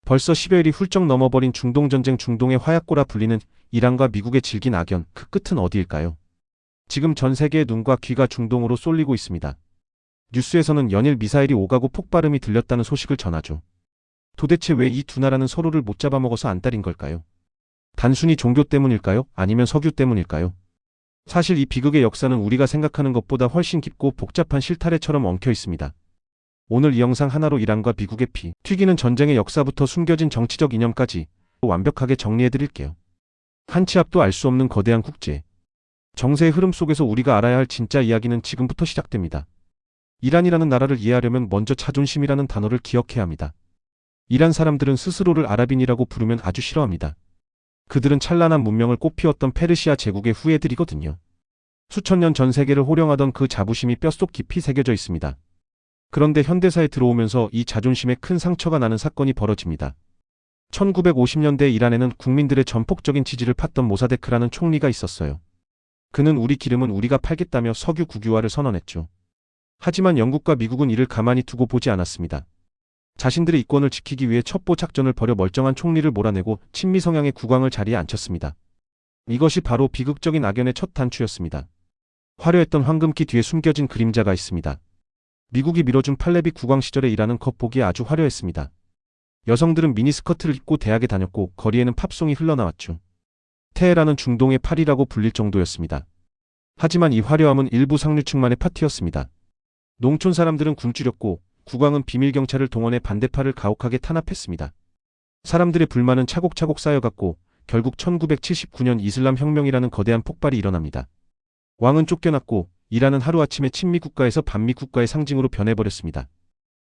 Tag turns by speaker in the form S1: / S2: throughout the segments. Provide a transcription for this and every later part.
S1: 벌써 10여일이 훌쩍 넘어버린 중동전쟁, 중동의 화약고라 불리는 이란과 미국의 질긴 악연, 그 끝은 어디일까요? 지금 전 세계의 눈과 귀가 중동으로 쏠리고 있습니다. 뉴스에서는 연일 미사일이 오가고 폭발음이 들렸다는 소식을 전하죠. 도대체 왜 이 두 나라는 서로를 못 잡아먹어서 안달인 걸까요? 단순히 종교 때문일까요? 아니면 석유 때문일까요? 사실 이 비극의 역사는 우리가 생각하는 것보다 훨씬 깊고 복잡한 실타래처럼 엉켜 있습니다. 오늘 이 영상 하나로 이란과 미국의 피 튀기는 전쟁의 역사부터 숨겨진 정치적 이념까지 완벽하게 정리해드릴게요. 한 치 앞도 알 수 없는 거대한 국제 정세의 흐름 속에서 우리가 알아야 할 진짜 이야기는 지금부터 시작됩니다. 이란이라는 나라를 이해하려면 먼저 자존심이라는 단어를 기억해야 합니다. 이란 사람들은 스스로를 아랍인이라고 부르면 아주 싫어합니다. 그들은 찬란한 문명을 꽃피웠던 페르시아 제국의 후예들이거든요. 수천 년 전 세계를 호령하던 그 자부심이 뼛속 깊이 새겨져 있습니다. 그런데 현대사에 들어오면서 이 자존심에 큰 상처가 나는 사건이 벌어집니다. 1950년대 이란에는 국민들의 전폭적인 지지를 팠던 모사데크라는 총리가 있었어요. 그는 우리 기름은 우리가 팔겠다며 석유 국유화를 선언했죠. 하지만 영국과 미국은 이를 가만히 두고 보지 않았습니다. 자신들의 이권을 지키기 위해 첩보 작전을 벌여 멀쩡한 총리를 몰아내고 친미 성향의 국왕을 자리에 앉혔습니다. 이것이 바로 비극적인 악연의 첫 단추였습니다. 화려했던 황금기 뒤에 숨겨진 그림자가 있습니다. 미국이 밀어준 팔레비 국왕 시절의 이란은 겉보기에 아주 화려했습니다. 여성들은 미니스커트를 입고 대학에 다녔고 거리에는 팝송이 흘러나왔죠. 테헤란은 중동의 파리라고 불릴 정도였습니다. 하지만 이 화려함은 일부 상류층만의 파티였습니다. 농촌 사람들은 굶주렸고 국왕은 비밀경찰을 동원해 반대파를 가혹하게 탄압했습니다. 사람들의 불만은 차곡차곡 쌓여갔고 결국 1979년 이슬람 혁명이라는 거대한 폭발이 일어납니다. 왕은 쫓겨났고 이란은 하루아침에 친미 국가에서 반미 국가의 상징으로 변해버렸습니다.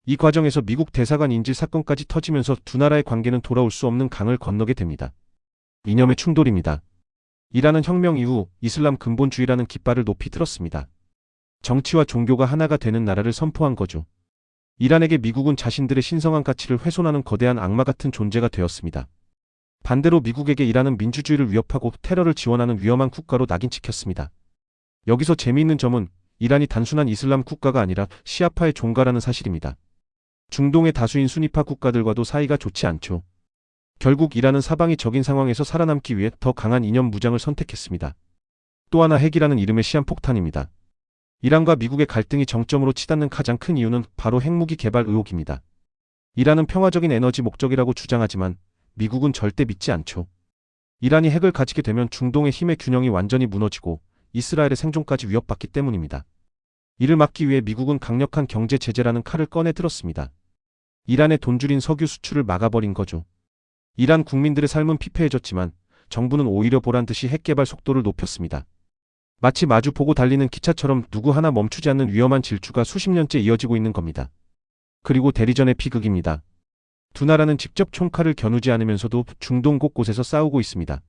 S1: 이 과정에서 미국 대사관 인질 사건까지 터지면서 두 나라의 관계는 돌아올 수 없는 강을 건너게 됩니다. 이념의 충돌입니다. 이란은 혁명 이후 이슬람 근본주의라는 깃발을 높이 들었습니다. 정치와 종교가 하나가 되는 나라를 선포한 거죠. 이란에게 미국은 자신들의 신성한 가치를 훼손하는 거대한 악마 같은 존재가 되었습니다. 반대로 미국에게 이란은 민주주의를 위협하고 테러를 지원하는 위험한 국가로 낙인 찍혔습니다. 여기서 재미있는 점은 이란이 단순한 이슬람 국가가 아니라 시아파의 종가라는 사실입니다. 중동의 다수인 수니파 국가들과도 사이가 좋지 않죠. 결국 이란은 사방이 적인 상황에서 살아남기 위해 더 강한 이념 무장을 선택했습니다. 또 하나 핵이라는 이름의 시한폭탄입니다. 이란과 미국의 갈등이 정점으로 치닫는 가장 큰 이유는 바로 핵무기 개발 의혹입니다. 이란은 평화적인 에너지 목적이라고 주장하지만 미국은 절대 믿지 않죠. 이란이 핵을 가지게 되면 중동의 힘의 균형이 완전히 무너지고 이스라엘의 생존까지 위협받기 때문입니다. 이를 막기 위해 미국은 강력한 경제 제재라는 칼을 꺼내 들었습니다. 이란의 돈줄인 석유 수출을 막아버린 거죠. 이란 국민들의 삶은 피폐해졌지만 정부는 오히려 보란듯이 핵 개발 속도를 높였습니다. 마치 마주 보고 달리는 기차처럼 누구 하나 멈추지 않는 위험한 질주가 수십 년째 이어지고 있는 겁니다. 그리고 대리전의 비극입니다. 두 나라는 직접 총칼을 겨누지 않으면서도 중동 곳곳에서 싸우고 있습니다.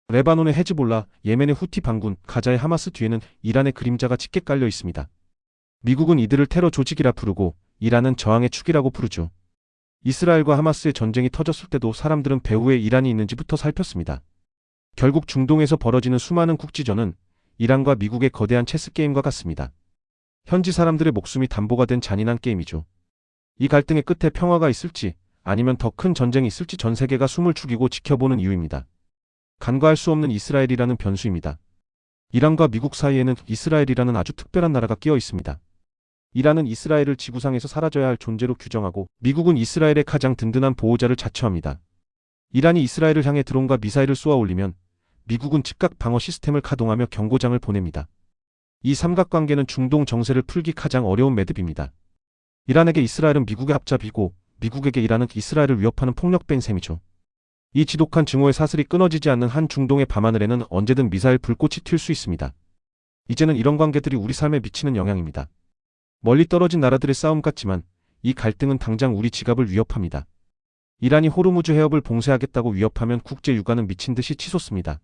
S1: 레바논의 헤즈볼라, 예멘의 후티 반군, 가자의 하마스 뒤에는 이란의 그림자가 짙게 깔려 있습니다. 미국은 이들을 테러 조직이라 부르고 이란은 저항의 축이라고 부르죠. 이스라엘과 하마스의 전쟁이 터졌을 때도 사람들은 배후에 이란이 있는지부터 살폈습니다. 결국 중동에서 벌어지는 수많은 국지전은 이란과 미국의 거대한 체스게임과 같습니다. 현지 사람들의 목숨이 담보가 된 잔인한 게임이죠. 이 갈등의 끝에 평화가 있을지 아니면 더 큰 전쟁이 있을지 전 세계가 숨을 죽이고 지켜보는 이유입니다. 간과할 수 없는 이스라엘이라는 변수입니다. 이란과 미국 사이에는 이스라엘이라는 아주 특별한 나라가 끼어 있습니다. 이란은 이스라엘을 지구상에서 사라져야 할 존재로 규정하고 미국은 이스라엘의 가장 든든한 보호자를 자처합니다. 이란이 이스라엘을 향해 드론과 미사일을 쏘아 올리면 미국은 즉각 방어 시스템을 가동하며 경고장을 보냅니다. 이 삼각관계는 중동 정세를 풀기 가장 어려운 매듭입니다. 이란에게 이스라엘은 미국의 앞잡이고 미국에게 이란은 이스라엘을 위협하는 폭력배인 셈이죠. 이 지독한 증오의 사슬이 끊어지지 않는 한 중동의 밤하늘에는 언제든 미사일 불꽃이 튈 수 있습니다. 이제는 이런 관계들이 우리 삶에 미치는 영향입니다. 멀리 떨어진 나라들의 싸움 같지만 이 갈등은 당장 우리 지갑을 위협합니다. 이란이 호르무즈 해협을 봉쇄하겠다고 위협하면 국제 유가는 미친 듯이 치솟습니다.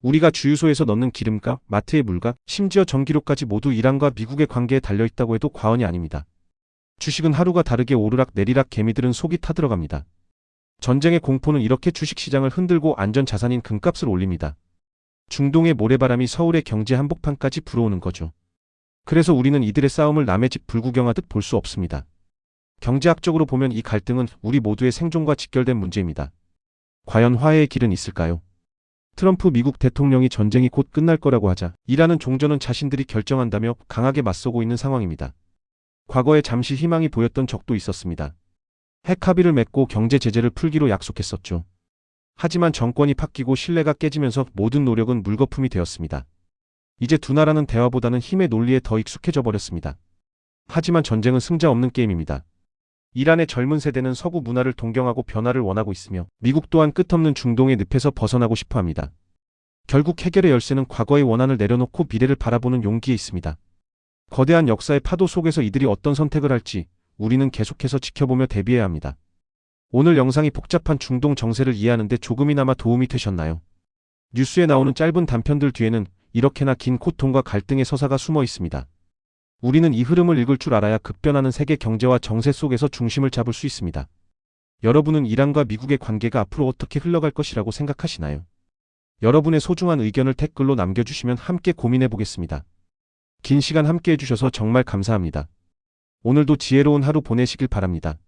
S1: 우리가 주유소에서 넣는 기름값, 마트의 물값, 심지어 전기료까지 모두 이란과 미국의 관계에 달려있다고 해도 과언이 아닙니다. 주식은 하루가 다르게 오르락 내리락 개미들은 속이 타들어갑니다. 전쟁의 공포는 이렇게 주식시장을 흔들고 안전자산인 금값을 올립니다. 중동의 모래바람이 서울의 경제 한복판까지 불어오는 거죠. 그래서 우리는 이들의 싸움을 남의 집 불구경하듯 볼 수 없습니다. 경제학적으로 보면 이 갈등은 우리 모두의 생존과 직결된 문제입니다. 과연 화해의 길은 있을까요? 트럼프 미국 대통령이 전쟁이 곧 끝날 거라고 하자 이라는 종전은 자신들이 결정한다며 강하게 맞서고 있는 상황입니다. 과거에 잠시 희망이 보였던 적도 있었습니다. 핵 합의를 맺고 경제 제재를 풀기로 약속했었죠. 하지만 정권이 바뀌고 신뢰가 깨지면서 모든 노력은 물거품이 되었습니다. 이제 두 나라는 대화보다는 힘의 논리에 더 익숙해져 버렸습니다. 하지만 전쟁은 승자 없는 게임입니다. 이란의 젊은 세대는 서구 문화를 동경하고 변화를 원하고 있으며 미국 또한 끝없는 중동의 늪에서 벗어나고 싶어 합니다. 결국 해결의 열쇠는 과거의 원한을 내려놓고 미래를 바라보는 용기에 있습니다. 거대한 역사의 파도 속에서 이들이 어떤 선택을 할지 우리는 계속해서 지켜보며 대비해야 합니다. 오늘 영상이 복잡한 중동 정세를 이해하는 데 조금이나마 도움이 되셨나요? 뉴스에 나오는 짧은 단편들 뒤에는 이렇게나 긴 고통과 갈등의 서사가 숨어 있습니다. 우리는 이 흐름을 읽을 줄 알아야 급변하는 세계 경제와 정세 속에서 중심을 잡을 수 있습니다. 여러분은 이란과 미국의 관계가 앞으로 어떻게 흘러갈 것이라고 생각하시나요? 여러분의 소중한 의견을 댓글로 남겨주시면 함께 고민해 보겠습니다. 긴 시간 함께 해주셔서 정말 감사합니다. 오늘도 지혜로운 하루 보내시길 바랍니다.